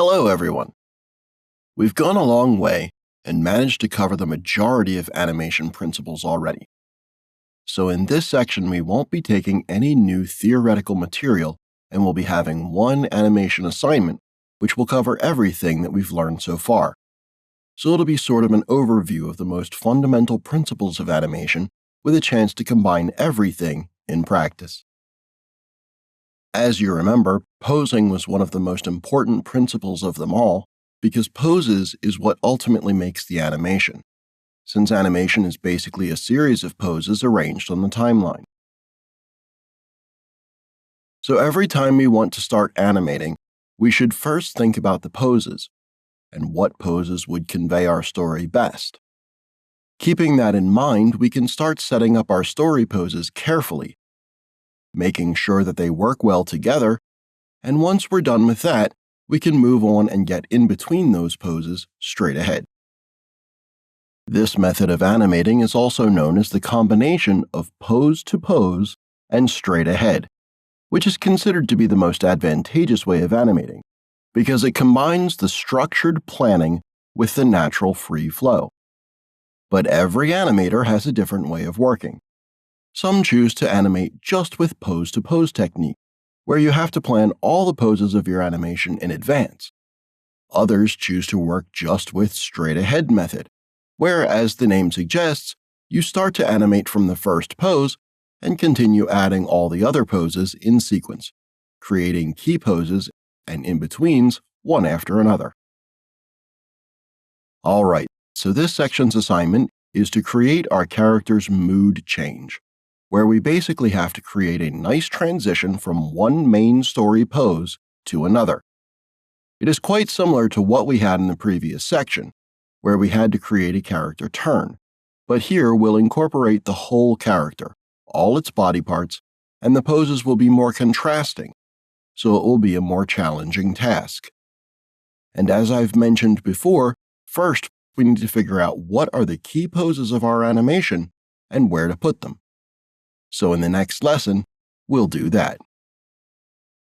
Hello, everyone. We've gone a long way and managed to cover the majority of animation principles already. So in this section, we won't be taking any new theoretical material and we'll be having one animation assignment, which will cover everything that we've learned so far. So it'll be sort of an overview of the most fundamental principles of animation with a chance to combine everything in practice. As you remember, posing was one of the most important principles of them all because poses is what ultimately makes the animation, since animation is basically a series of poses arranged on the timeline. So every time we want to start animating, we should first think about the poses and what poses would convey our story best. Keeping that in mind, we can start setting up our story poses carefully, making sure that they work well together, and once we're done with that, we can move on and get in between those poses straight ahead. This method of animating is also known as the combination of pose to pose and straight ahead, which is considered to be the most advantageous way of animating because it combines the structured planning with the natural free flow. But every animator has a different way of working. Some choose to animate just with pose-to-pose technique, where you have to plan all the poses of your animation in advance. Others choose to work just with straight-ahead method, where, as the name suggests, you start to animate from the first pose and continue adding all the other poses in sequence, creating key poses and in-betweens one after another. All right, so this section's assignment is to create our character's mood change, where we basically have to create a nice transition from one main story pose to another. It is quite similar to what we had in the previous section, where we had to create a character turn, but here we'll incorporate the whole character, all its body parts, and the poses will be more contrasting, so it will be a more challenging task. And as I've mentioned before, first we need to figure out what are the key poses of our animation and where to put them. So in the next lesson, we'll do that.